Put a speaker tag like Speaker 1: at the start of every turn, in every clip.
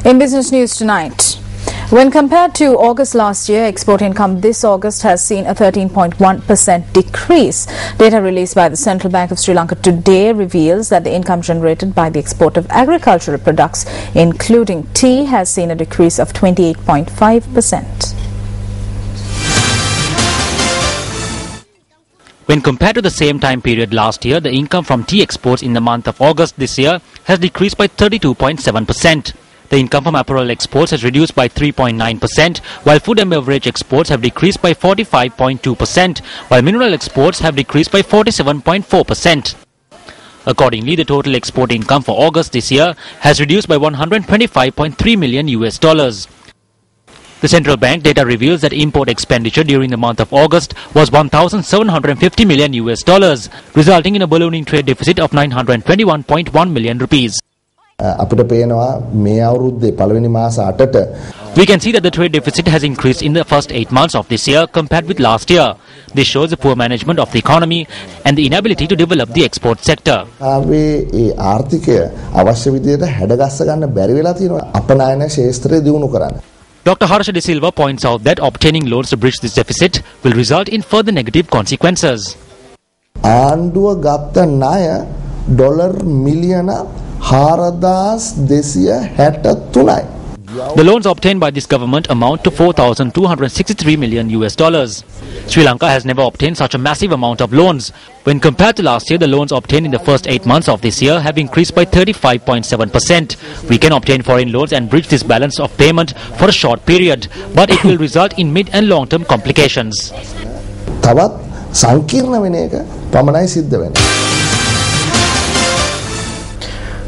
Speaker 1: In business news tonight, when compared to August last year, export income this August has seen a 13.1% decrease. Data released by the Central Bank of Sri Lanka today reveals that the income generated by the export of agricultural products, including tea, has seen a decrease of 28.5%.
Speaker 2: When compared to the same time period last year, the income from tea exports in the month of August this year has decreased by 32.7%. The income from apparel exports has reduced by 3.9%, while food and beverage exports have decreased by 45.2%, while mineral exports have decreased by 47.4%. Accordingly, the total export income for August this year has reduced by $125.3 million. The central bank data reveals that import expenditure during the month of August was $1,750 million, resulting in a ballooning trade deficit of 921.1 million rupees. We can see that the trade deficit has increased in the first 8 months of this year compared with last year. This shows the poor management of the economy and the inability to develop the export sector. Dr. Harsha De Silva points out that obtaining loans to bridge this deficit will result in further negative consequences. The loans obtained by this government amount to $4,263 million. Sri Lanka has never obtained such a massive amount of loans. When compared to last year, the loans obtained in the first 8 months of this year have increased by 35.7%. We can obtain foreign loans and bridge this balance of payment for a short period, but it will result in mid and long-term complications.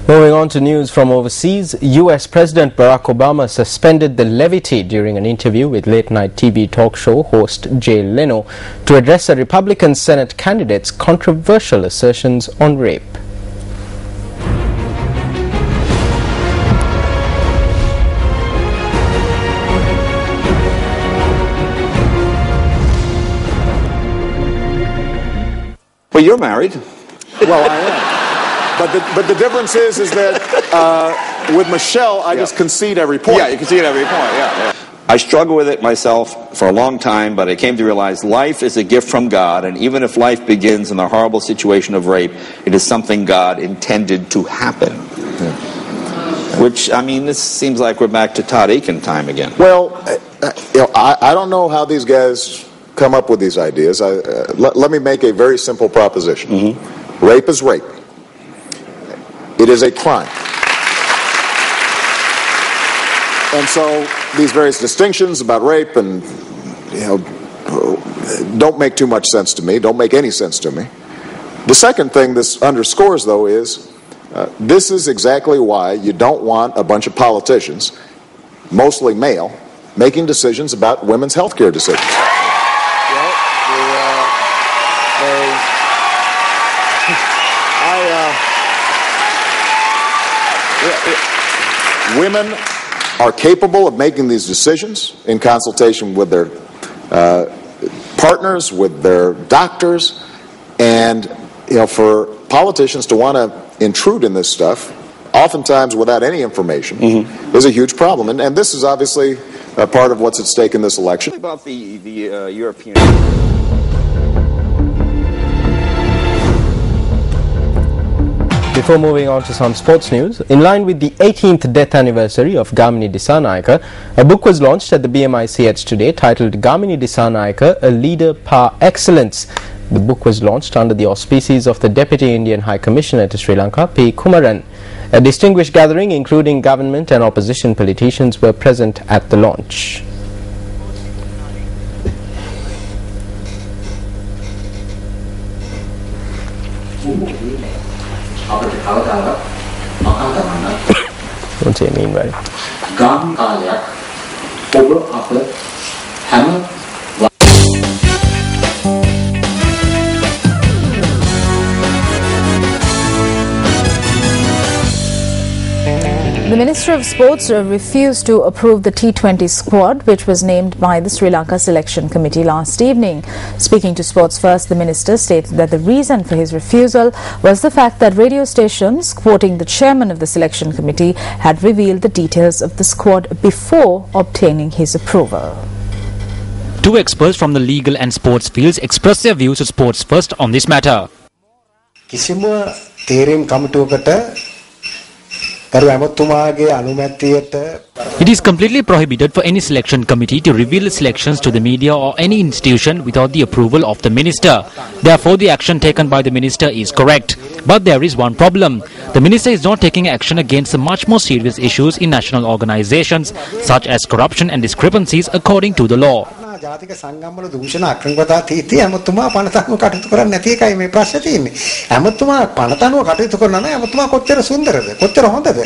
Speaker 3: Moving on to news from overseas, US President Barack Obama suspended the levity during an interview with late-night TV talk show host Jay Leno to address a Republican Senate candidate's controversial assertions on rape.
Speaker 4: Well, you're married. Well, I am. But the difference is that with Michelle, I just concede every point. Yeah, you concede every point, yeah. I struggled with it myself for a long time, but I came to realize life is a gift from God, and even if life begins in the horrible situation of rape, it is something God intended to happen. Yeah. Which, I mean, this seems like we're back to Todd Aiken time again.
Speaker 5: Well, I don't know how these guys come up with these ideas. Let me make a very simple proposition. Mm-hmm. Rape is rape. It is a crime. And so these various distinctions about rape and, don't make too much sense to me, don't make any sense to me. The second thing this underscores, though, is this is exactly why you don't want a bunch of politicians, mostly male, making decisions about women's health care decisions. Women are capable of making these decisions in consultation with their partners, with their doctors, and for politicians to want to intrude in this stuff, oftentimes without any information, is a huge problem. And this is obviously a part of what's at stake in this election.
Speaker 4: About the European...
Speaker 3: Before moving on to some sports news, in line with the 18th death anniversary of Gamini Dissanayake, a book was launched at the BMICH today titled Gamini Dissanayake, A Leader Par Excellence. The book was launched under the auspices of the Deputy Indian High Commissioner to Sri Lanka, P. Kumaran. A distinguished gathering including government and opposition politicians were present at the launch. Don't say meanwhile.
Speaker 1: The Minister of Sports refused to approve the T20 squad, which was named by the Sri Lanka Selection Committee last evening. Speaking to Sports First, the Minister stated that the reason for his refusal was the fact that radio stations, quoting the chairman of the Selection Committee, had revealed the details of the squad before obtaining his approval.
Speaker 2: Two experts from the legal and sports fields expressed their views to Sports First on this matter. It is completely prohibited for any selection committee to reveal the selections to the media or any institution without the approval of the minister. Therefore, the action taken by the minister is correct. But there is one problem. The minister is not taking action against the much more serious issues in national organizations, such as corruption and discrepancies according to the law.
Speaker 6: ජාතික සංගම්වල දූෂණ අක්‍රමතා තීති ඇමතුමා පනතනුව කටයුතු කරන්නේ නැති එකයි මේ ප්‍රශ්නේ තියෙන්නේ. ඇමතුමා පනතනුව කටයුතු කරනවා නම් ඇමතුමා කොච්චර සුන්දරද? කොච්චර හොඳද?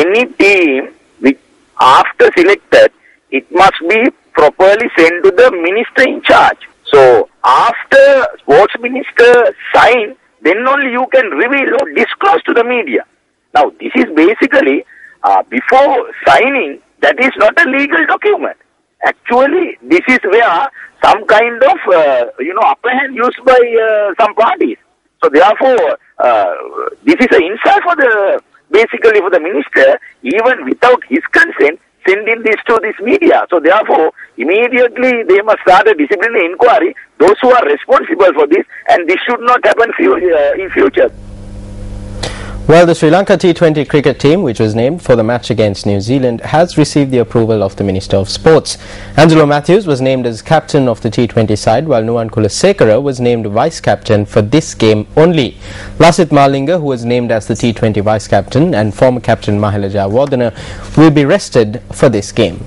Speaker 7: Any team which after selected, it must be properly sent to the minister in charge. So after sports minister sign, then only you can reveal or disclose to the media. Now this is basically before signing, that is not a legal document. Actually, this is where some kind of, upper hand used by some parties. So therefore, this is an insult for basically for the minister, even without his consent, sending this to this media. So therefore, immediately they must start a disciplinary inquiry, those who are responsible for this, and this should not happen in future.
Speaker 3: Well, the Sri Lanka T20 cricket team, which was named for the match against New Zealand, has received the approval of the Minister of Sports. Angelo Matthews was named as captain of the T20 side, while Nuwan Kulasekara was named vice-captain for this game only. Lasith Malinga, who was named as the T20 vice-captain, and former captain Mahela Jayawardena will be rested for this game.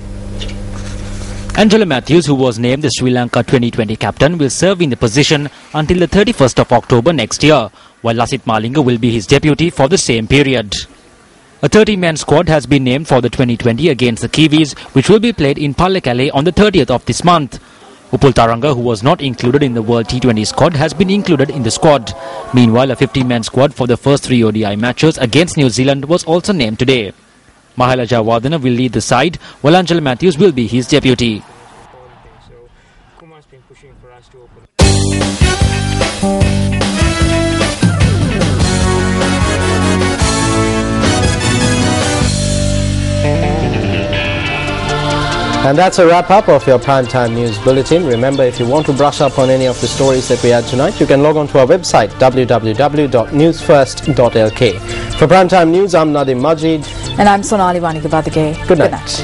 Speaker 2: Angelo Matthews, who was named the Sri Lanka 2020 captain, will serve in the position until the 31st of October next year, while Lasith Malinga will be his deputy for the same period. A 30-man squad has been named for the 2020 against the Kiwis, which will be played in Pallekele on the 30th of this month. Upul Taranga, who was not included in the World T20 squad, has been included in the squad. Meanwhile, a 50-man squad for the first 3 ODI matches against New Zealand was also named today. Mahela Jayawardena will lead the side, while Angelo Matthews will be his deputy.
Speaker 3: And that's a wrap-up of your Primetime News Bulletin. Remember, if you want to brush up on any of the stories that we had tonight, you can log on to our website, www.newsfirst.lk. For Primetime News, I'm Nadim Majid.
Speaker 1: And I'm Sonali Vanigabadage.
Speaker 3: Good night.